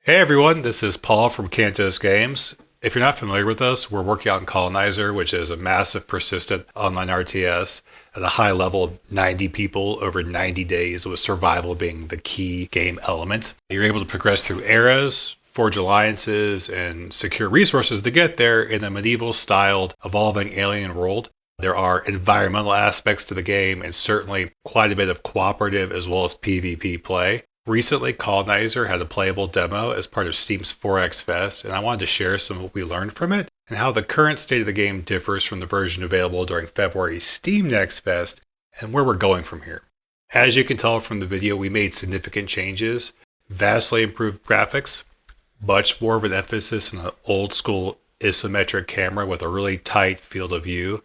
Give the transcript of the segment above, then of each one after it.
Hey everyone, this is Paul from Cantos Games. If you're not familiar with us, we're working on Coloniser, which is a massive, persistent online RTS at a high level, 90 people over 90 days, with survival being the key game element. You're able to progress through eras, forge alliances, and secure resources to get there in a medieval-styled, evolving alien world. There are environmental aspects to the game, and certainly quite a bit of cooperative as well as PvP play. Recently, Coloniser had a playable demo as part of Steam's 4X Fest, and I wanted to share some of what we learned from it and how the current state of the game differs from the version available during February's Steam Next Fest and where we're going from here. As you can tell from the video, we made significant changes, vastly improved graphics, much more of an emphasis on an old school isometric camera with a really tight field of view,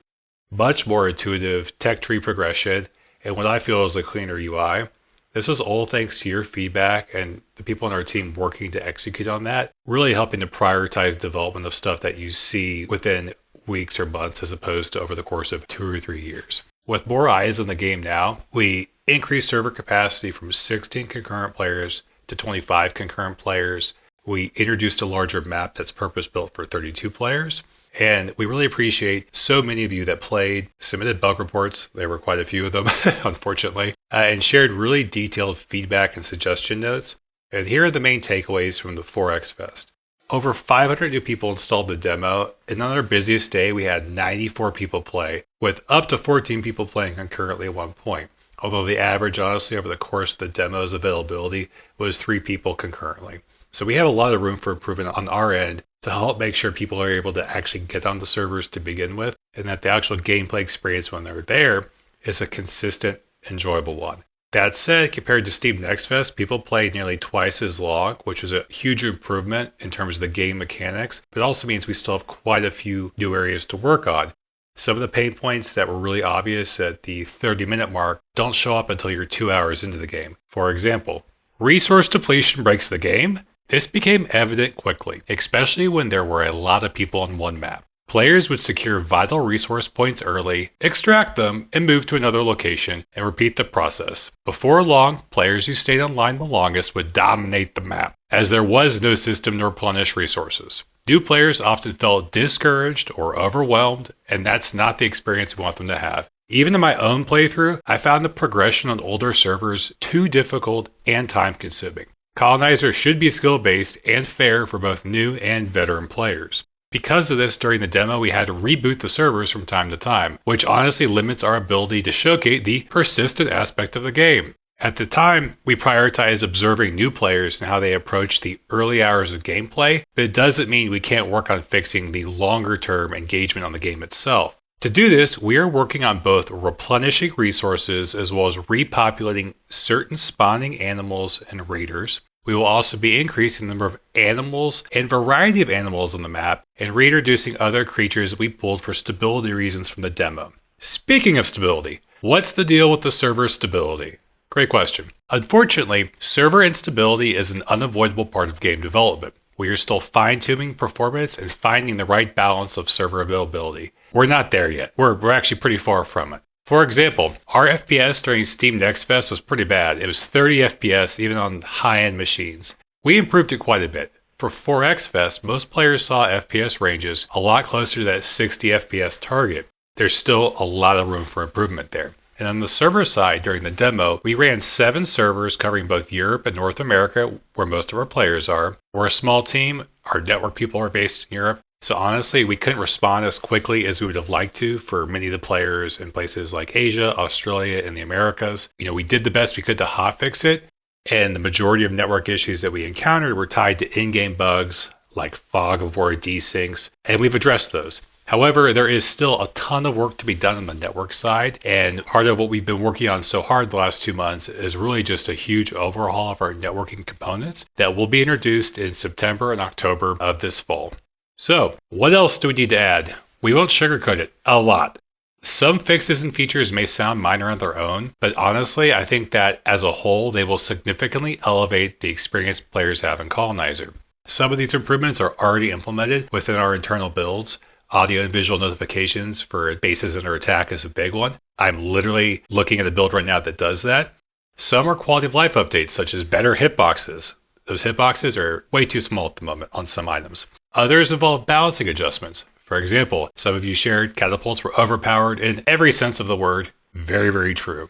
much more intuitive tech tree progression, and what I feel is a cleaner UI. This was all thanks to your feedback and the people on our team working to execute on that, really helping to prioritize development of stuff that you see within weeks or months as opposed to over the course of 2 or 3 years. With more eyes on the game now, we increased server capacity from 16 concurrent players to 25 concurrent players. We introduced a larger map that's purpose-built for 32 players. And we really appreciate so many of you that played, submitted bug reports, there were quite a few of them, unfortunately, and shared really detailed feedback and suggestion notes. And here are the main takeaways from the 4X Fest. Over 500 new people installed the demo, and on our busiest day, we had 94 people play, with up to 14 people playing concurrently at one point. Although the average, honestly, over the course of the demo's availability was 3 people concurrently. So we have a lot of room for improvement on our end to help make sure people are able to actually get on the servers to begin with, and that the actual gameplay experience when they're there is a consistent, enjoyable one. That said, compared to Steam Next Fest, people played nearly twice as long, which is a huge improvement in terms of the game mechanics, but also means we still have quite a few new areas to work on. Some of the pain points that were really obvious at the 30-minute mark don't show up until you're 2 hours into the game. For example, resource depletion breaks the game. This became evident quickly, especially when there were a lot of people on one map. Players would secure vital resource points early, extract them, and move to another location, and repeat the process. Before long, players who stayed online the longest would dominate the map, as there was no system to replenish resources. New players often felt discouraged or overwhelmed, and that's not the experience we want them to have. Even in my own playthrough, I found the progression on older servers too difficult and time-consuming. Coloniser should be skill-based and fair for both new and veteran players. Because of this, during the demo, we had to reboot the servers from time to time, which honestly limits our ability to showcase the persistent aspect of the game. At the time, we prioritized observing new players and how they approach the early hours of gameplay, but it doesn't mean we can't work on fixing the longer-term engagement on the game itself. To do this, we are working on both replenishing resources as well as repopulating certain spawning animals and raiders. We will also be increasing the number of animals and variety of animals on the map and reintroducing other creatures that we pulled for stability reasons from the demo. Speaking of stability, what's the deal with the server stability? Great question. Unfortunately, server instability is an unavoidable part of game development. We are still fine-tuning performance and finding the right balance of server availability. We're not there yet. We're actually pretty far from it. For example, our FPS during Steam Next Fest was pretty bad. It was 30 FPS even on high-end machines. We improved it quite a bit. For 4X Fest, most players saw FPS ranges a lot closer to that 60 FPS target. There's still a lot of room for improvement there. And on the server side, during the demo, we ran 7 servers covering both Europe and North America, where most of our players are. We're a small team. Our network people are based in Europe. So honestly, we couldn't respond as quickly as we would have liked to for many of the players in places like Asia, Australia, and the Americas. We did the best we could to hotfix it, and the majority of network issues that we encountered were tied to in-game bugs like fog of war desyncs, and we've addressed those. However, there is still a ton of work to be done on the network side, and part of what we've been working on so hard the last 2 months is really just a huge overhaul of our networking components that will be introduced in September and October of this fall. So, what else do we need to add? We won't sugarcoat it. A lot. Some fixes and features may sound minor on their own, but honestly, I think that as a whole, they will significantly elevate the experience players have in Coloniser. Some of these improvements are already implemented within our internal builds. Audio and visual notifications for bases under attack is a big one. I'm literally looking at a build right now that does that. Some are quality of life updates, such as better hitboxes. Those hitboxes are way too small at the moment on some items. Others involve balancing adjustments. For example, some of you shared catapults were overpowered in every sense of the word. Very, very true.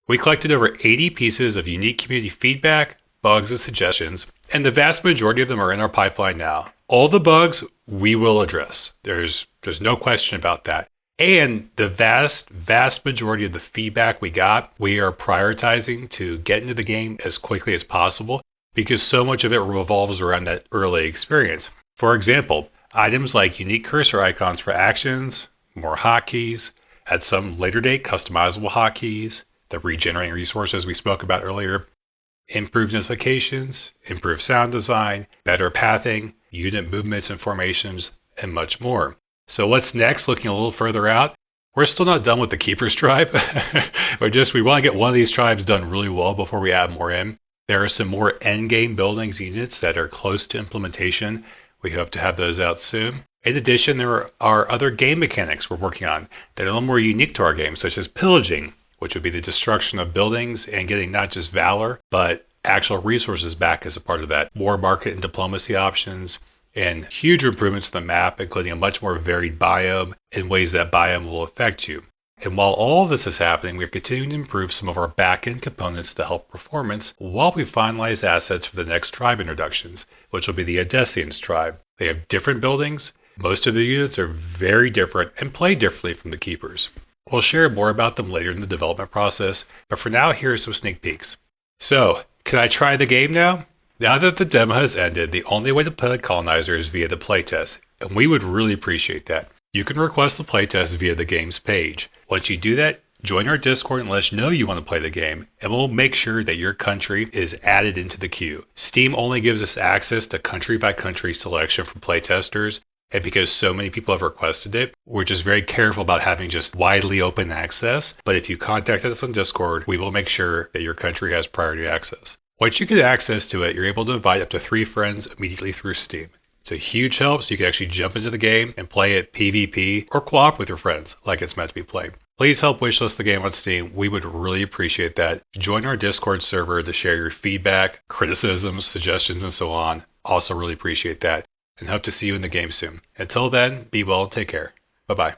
We collected over 80 pieces of unique community feedback, bugs, and suggestions, and the vast majority of them are in our pipeline now. All the bugs we will address. There's no question about that. And the vast majority of the feedback we got, we are prioritizing to get into the game as quickly as possible because so much of it revolves around that early experience. For example, items like unique cursor icons for actions, more hotkeys, at some later date customizable hotkeys, the regenerating resources we spoke about earlier, improved notifications, improved sound design, better pathing, unit movements and formations, and much more. So what's next, looking a little further out? We're still not done with the Keepers tribe. we want to get one of these tribes done really well before we add more in. There are some more endgame buildings units that are close to implementation. We hope to have those out soon. In addition, there are other game mechanics we're working on that are a little more unique to our game, such as pillaging, which would be the destruction of buildings and getting not just valor, but actual resources back as a part of that. War market and diplomacy options, and huge improvements to the map, including a much more varied biome in ways that biome will affect you. And while all of this is happening, we're continuing to improve some of our back-end components to help performance while we finalize assets for the next tribe introductions, which will be the Odessians tribe. They have different buildings. Most of the units are very different and play differently from the Keepers. We'll share more about them later in the development process, but for now, here are some sneak peeks. So, can I try the game now? Now that the demo has ended, the only way to play the Coloniser is via the playtest, and we would really appreciate that. You can request the playtest via the game's page. Once you do that, join our Discord and let us know you want to play the game, and we'll make sure that your country is added into the queue. Steam only gives us access to country-by-country selection for playtesters, and because so many people have requested it, we're just very careful about having just widely open access. But if you contact us on Discord, we will make sure that your country has priority access. Once you get access to it, you're able to invite up to 3 friends immediately through Steam. It's a huge help so you can actually jump into the game and play it PvP or co-op with your friends like it's meant to be played. Please help wishlist the game on Steam. We would really appreciate that. Join our Discord server to share your feedback, criticisms, suggestions, and so on. Also really appreciate that. And hope to see you in the game soon. Until then, be well and take care. Bye-bye.